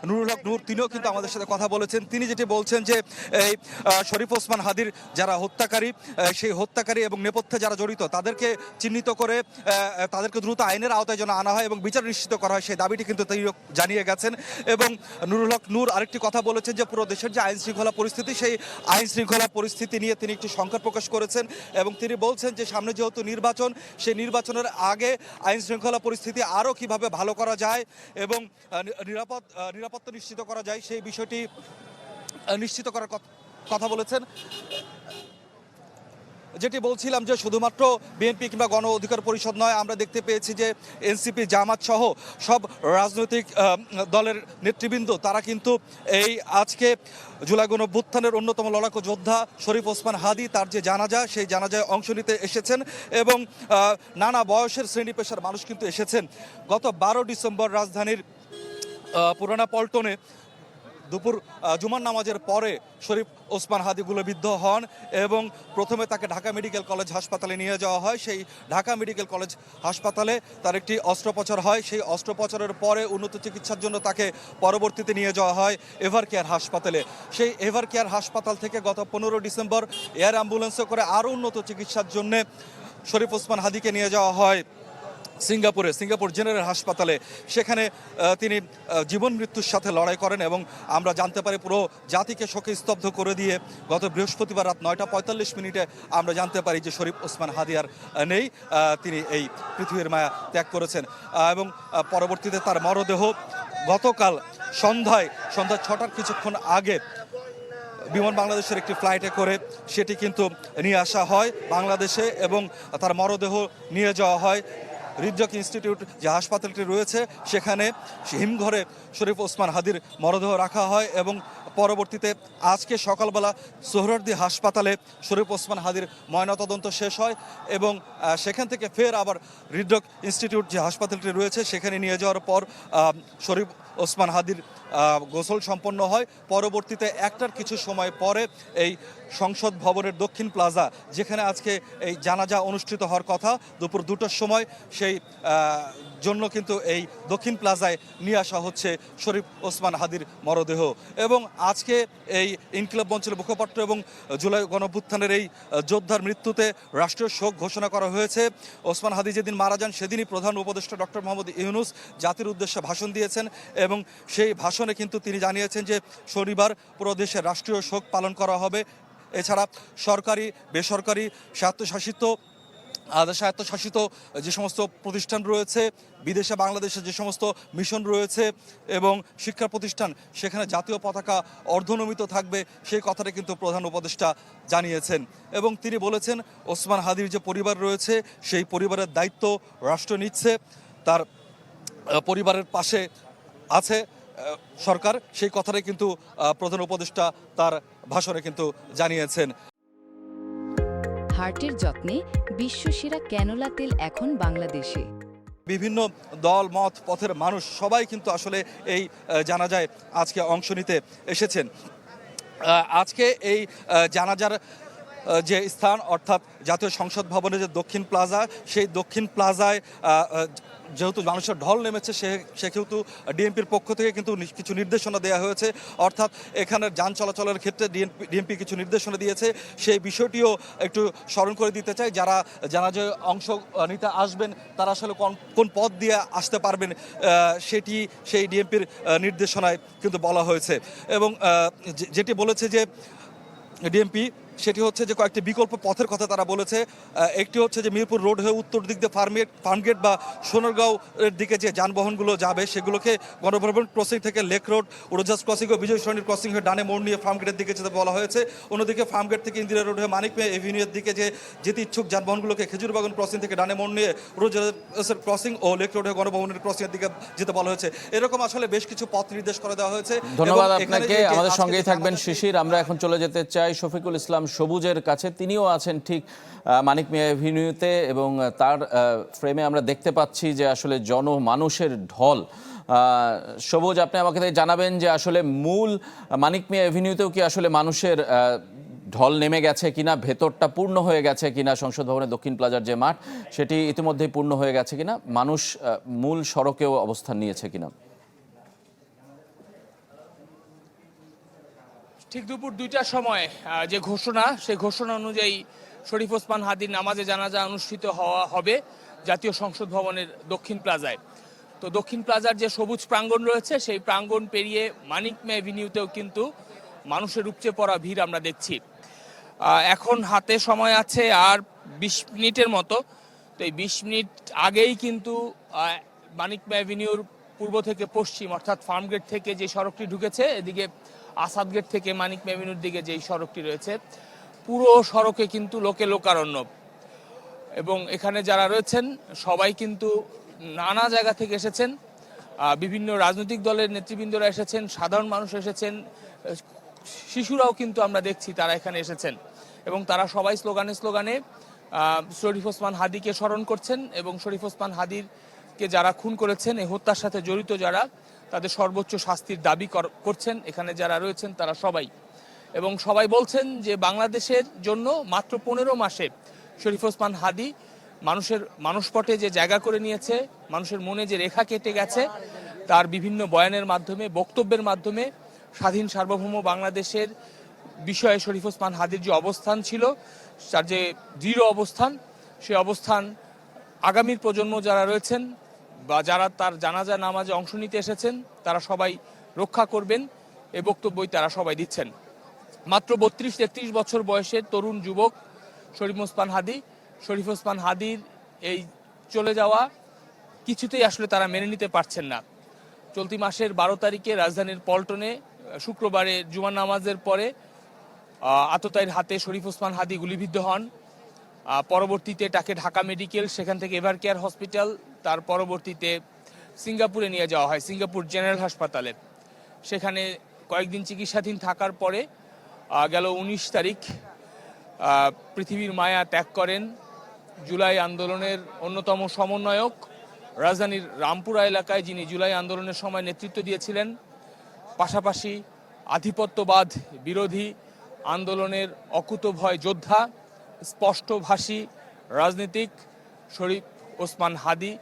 নুরুল হক নূর, তিনিও কিন্তু আমাদের সাথে কথা বলেছেন। তিনি যেটি বলছেন যে এই শরীফ ওসমান হাদির যারা হত্যাকারী, সেই হত্যাকারী এবং নেপথ্যে যারা জড়িত তাদেরকে চিহ্নিত করে তাদেরকে দ্রুত আইনের আওতায় যেন আনা হয় এবং বিচার নিশ্চিত করা হয়, সেই দাবিটি কিন্তু তিনি জানিয়ে গেছেন। এবং নুরুল হক নূর আরেকটি কথা বলেছেন যে পুরো দেশের যে আইন শৃঙ্খলা পরিস্থিতি, সেই আইন শৃঙ্খলা পরিস্থিতি নিয়ে তিনি একটি শঙ্কা প্রকাশ করেছেন এবং তিনি বলছেন যে সামনে যেহেতু নির্বাচন, সেই নির্বাচনের আগে আইন শৃঙ্খলা পরিস্থিতি আরও কিভাবে ভালো করা যায় এবং নিরাপত্তা নিশ্চিত করা যায় সেই বিষয়টি নিশ্চিত করার কথা বলেছেন। যেটি বলছিলাম যে শুধুমাত্র বিএনপি কিংবা গণ অধিকার পরিষদ নয়, আমরা দেখতে পেয়েছি যে এনসিপি, জামাত সহ সব রাজনৈতিক দলের নেতৃবৃন্দ তারা কিন্তু এই আজকে জুলাই গণঅভ্যুত্থানের অন্যতম লড়াকু যোদ্ধা শরীফ ওসমান হাদি তার যে জানাজা, সেই জানাজায় অংশ নিতে এসেছেন এবং নানা বয়সের শ্রেণী পেশার মানুষ কিন্তু এসেছেন। গত 12 ডিসেম্বর রাজধানীর পুরানা পল্টনে দুপুর জুমার নামাজের পরে শরীফ ওসমান হাদি গুলিবিদ্ধ হন এবং প্রথমে তাকে ঢাকা মেডিকেল কলেজ হাসপাতালে নিয়ে যাওয়া হয়। সেই ঢাকা মেডিকেল কলেজ হাসপাতালে তার একটি অস্ত্রোপচার হয়। সেই অস্ত্রোপচারের পরে উন্নত চিকিৎসার জন্য তাকে পরবর্তীতে নিয়ে যাওয়া হয় এভার কেয়ার হাসপাতালে। সেই এভার কেয়ার হাসপাতাল থেকে গত 15 ডিসেম্বর এয়ার অ্যাম্বুলেন্সে করে আরও উন্নত চিকিৎসার জন্য শরীফ ওসমান হাদিকে নিয়ে যাওয়া হয় সিঙ্গাপুর জেনারেল হাসপাতালে। সেখানে তিনি জীবন মৃত্যুর সাথে লড়াই করেন এবং আমরা জানতে পারি পুরো জাতিকে শোকে স্তব্ধ করে দিয়ে গত বৃহস্পতিবার রাত 9:45 আমরা জানতে পারি যে শরীফ ওসমান হাদি আর নেই, তিনি এই পৃথিবীর মায়া ত্যাগ করেছেন। এবং পরবর্তীতে তার মরদেহ গতকাল সন্ধ্যা 6টার কিছুক্ষণ আগে বিমান বাংলাদেশের একটি ফ্লাইটে করে সেটি কিন্তু নিয়ে আসা হয় বাংলাদেশে এবং তার মরদেহ নিয়ে যাওয়া হয় হৃদরোগ ইনস্টিটিউট যে হাসপাতালটি রয়েছে সেখানে হিমঘরে শরীফ ওসমান হাদির মরদেহ রাখা হয় এবং পরবর্তীতে আজকে সকালবেলা সোহরাওয়ার্দী হাসপাতালে শরীফ ওসমান হাদির ময়নাতদন্ত শেষ হয় এবং সেখান থেকে ফের আবার হৃদরোগ ইনস্টিটিউট যে হাসপাতালটি রয়েছে সেখানে নিয়ে যাওয়ার পর শরীফ ওসমান হাদির গোসল সম্পন্ন হয়। পরবর্তীতে একটার কিছু সময় পরে এই সংসদ ভবনের দক্ষিণ প্লাজা, যেখানে আজকে এই জানাজা অনুষ্ঠিত হওয়ার কথা দুপুর 2টার সময়, সেই জন্য কিন্তু এই দক্ষিণ প্লাজায় নিয়ে আসা হচ্ছে শরীফ ওসমান হাদির মরদেহ। এবং আজকে এই ইনকিলাব মঞ্চের মুখপাত্র এবং জুলাই গণঅভ্যুত্থানের এই যোদ্ধার মৃত্যুতে রাষ্ট্রীয় শোক ঘোষণা করা হয়েছে। ওসমান হাদি যেদিন মারা যান সেদিনই প্রধান উপদেষ্টা ডক্টর মোহাম্মদ ইউনূস জাতির উদ্দেশ্যে ভাষণ দিয়েছেন এবং সেই ভাষণে কিন্তু তিনি জানিয়েছেন যে শনিবার পুরো দেশে রাষ্ট্রীয় শোক পালন করা হবে। এছাড়া সরকারি, বেসরকারি, স্বায়ত্তশাসিত যে সমস্ত প্রতিষ্ঠান রয়েছে, বিদেশে বাংলাদেশে যে সমস্ত মিশন রয়েছে এবং শিক্ষা প্রতিষ্ঠান, সেখানে জাতীয় পতাকা অর্ধনমিত থাকবে, সেই কথাটা কিন্তু প্রধান উপদেষ্টা জানিয়েছেন। এবং তিনি বলেছেন ওসমান হাদির যে পরিবার রয়েছে সেই পরিবারের দায়িত্ব রাষ্ট্র নিচ্ছে, তার পরিবারের পাশে আছে সরকার, সেই কথাটাই কিন্তু প্রধান উপদেষ্টা তার ভাষণে কিন্তু জানিয়েছেন। হার্টের যত্নে বিশ্বসেরা ক্যানোলা তেল এখন বাংলাদেশে। বিভিন্ন দল মত পথের মানুষ সবাই কিন্তু আসলে এই জানাজায় আজকে অংশ নিতে এসেছেন। আজকে এই জানাজার যে স্থান অর্থাৎ জাতীয় সংসদ ভবনের যে দক্ষিণ প্লাজা, সেই দক্ষিণ প্লাজায় যেহেতু মানুষের ঢল নেমেছে সেহেতু ডিএমপির পক্ষ থেকে কিন্তু কিছু নির্দেশনা দেওয়া হয়েছে, অর্থাৎ এখানের যান চলাচলের ক্ষেত্রে ডিএমপি কিছু নির্দেশনা দিয়েছে। সেই বিষয়টিও একটু স্মরণ করে দিতে চাই, যারা জানাজায় অংশ নিতে আসবেন তারা আসলে কোন পথ দিয়ে আসতে পারবেন সেটি সেই ডিএমপির নির্দেশনায় কিন্তু বলা হয়েছে। এবং যেটি বলেছে যে ডিএমপি সেটি হচ্ছে যে কয়েকটি বিকল্প পথের কথা তারা বলেছে। একটি হচ্ছে যে মিরপুর রোড হয়ে উত্তর দিক দিয়ে ফার্মগেট বা সোনারগাঁওয়ের দিকে যে যানবাহনগুলো যাবে সেগুলোকে গণভবন ক্রসিং থেকে লেক রোড, উড়োজাহাজ ক্রসিং ও বিজয় সরণির ক্রসিং হয়ে ডানে মোড় নিয়ে ফার্মগেটের দিকে যেতে বলা হয়েছে। অন্যদিকে ফার্মগেট থেকে ইন্দিরা রোড হয়ে মানিক মিয়া এভিনিউয়ের দিকে যেতে ইচ্ছুক যানবাহনগুলোকে খেজুরবাগান ক্রসিং থেকে ডানে মোড় নিয়ে উড়োজাহাজের ক্রসিং ও লেক রোড হয়ে গণভবনের ক্রসিংয়ের দিকে যেতে বলা হয়েছে। এরকম আসলে বেশ কিছু পথ নির্দেশ করে দেওয়া হয়েছে। ধন্যবাদ আপনাকে, আমাদের সঙ্গেই থাকবেন শিশির। আমরা এখন চলে যেতে চাই শফিকুল ইসলাম সবুজের কাছে। তিনিও আছেন ঠিক মানিক মিয়া এভিনিউতে এবং তার ফ্রেমে আমরা দেখতে পাচ্ছি যে আসলে জনমানুষের ঢল। সবুজ, আপনি আমাকে জানাবেন যে আসলে মূল মানিক মিয়া এভিনিউতেও কি আসলে মানুষের ঢল নেমে গেছে কিনা, ভেতরটা পূর্ণ হয়ে গেছে কিনা, সংসদ ভবনের দক্ষিণ প্লাজার যে মাঠ সেটি ইতিমধ্যেই পূর্ণ হয়ে গেছে কিনা, মানুষ মূল সড়কেও অবস্থান নিয়েছে কিনা? ঠিক দুপুর 2টার সময় যে ঘোষণা, সেই ঘোষণা অনুযায়ী শরীফ ওসমান হাদির নামাজে জানাজা অনুষ্ঠিত হবে জাতীয় সংসদ ভবনের দক্ষিণ প্লাজায়। তো দক্ষিণ প্লাজার যে সবুজ প্রাঙ্গণ রয়েছে, সেই প্রাঙ্গণ পেরিয়ে মানিক মে অ্যাভিনিউতেও কিন্তু মানুষের উপচে পড়া ভিড় আমরা দেখছি। এখন হাতে সময় আছে আর 20 মিনিটের মতো। তো এই 20 মিনিট আগেই কিন্তু মানিক মে অ্যাভিনিউর পূর্ব থেকে পশ্চিম অর্থাৎ ফার্মগেট থেকে যে সড়কটি ঢুকেছে, এদিকে আসাদ গেট থেকে মানিক মে অ্যাভিনিউর দিকে যেই সড়কটি রয়েছে, পুরো সড়কে কিন্তু লোকে লোকারণ্য। এবং এখানে যারা রয়েছেন সবাই কিন্তু নানা জায়গা থেকে এসেছেন, বিভিন্ন রাজনৈতিক দলের নেতৃবৃন্দরা এসেছেন, সাধারণ মানুষ এসেছেন, শিশুরাও কিন্তু আমরা দেখছি তারা এখানে এসেছেন এবং তারা সবাই স্লোগানে স্লোগানে শরীফ ওসমান হাদিকে স্মরণ করছেন এবং শরীফ ওসমান হাদিকে যারা খুন করেছেন, এই হত্যার সাথে জড়িত যারা, তাদের সর্বোচ্চ শাস্তির দাবি করছেন এখানে যারা রয়েছেন তারা সবাই। এবং সবাই বলছেন যে বাংলাদেশের জন্য মাত্র 15 মাসে শরীফ ওসমান হাদি মানুষের মানসপটে যে জায়গা করে নিয়েছে, মানুষের মনে যে রেখা কেটে গেছে, তার বিভিন্ন বয়ানের মাধ্যমে, বক্তব্যের মাধ্যমে স্বাধীন সার্বভৌম বাংলাদেশের বিষয়ে শরীফ ওসমান হাদির যে অবস্থান ছিল, তার যে দৃঢ় অবস্থান, সেই অবস্থান আগামীর প্রজন্ম যারা রয়েছেন বা যারা তার জানাজা নামাজে অংশ নিতে এসেছেন তারা সবাই রক্ষা করবেন, এই বক্তব্যই তারা সবাই দিচ্ছেন। মাত্র 32-33 বছর বয়সের তরুণ যুবক শরীফ ওসমান হাদির এই চলে যাওয়া কিছুতেই আসলে তারা মেনে নিতে পারছেন না। চলতি মাসের 12 তারিখে রাজধানীর পল্টনে শুক্রবারে জুমার নামাজের পরে আততায়ীর হাতে শরীফ ওসমান হাদি গুলিবিদ্ধ হন। পরবর্তীতে তাকে ঢাকা মেডিকেল, সেখান থেকে এভার কেয়ার হসপিটাল, তার পরবর্তীতে সিঙ্গাপুরে নিয়ে যাওয়া হয়, সিঙ্গাপুর জেনারেল হাসপাতালে। সেখানে কয়েকদিন চিকিৎসাধীন থাকার পরে গেল 19 তারিখ পৃথিবীর মায়া ত্যাগ করেন জুলাই আন্দোলনের অন্যতম সমন্বয়ক, রাজধানীর রামপুরা এলাকায় যিনি জুলাই আন্দোলনের সময় নেতৃত্ব দিয়েছিলেন, পাশাপাশি আধিপত্যবাদ বিরোধী আন্দোলনের অকুতোভয় যোদ্ধা, স্পষ্টভাষী রাজনীতিক শরীফ ওসমান হাদি।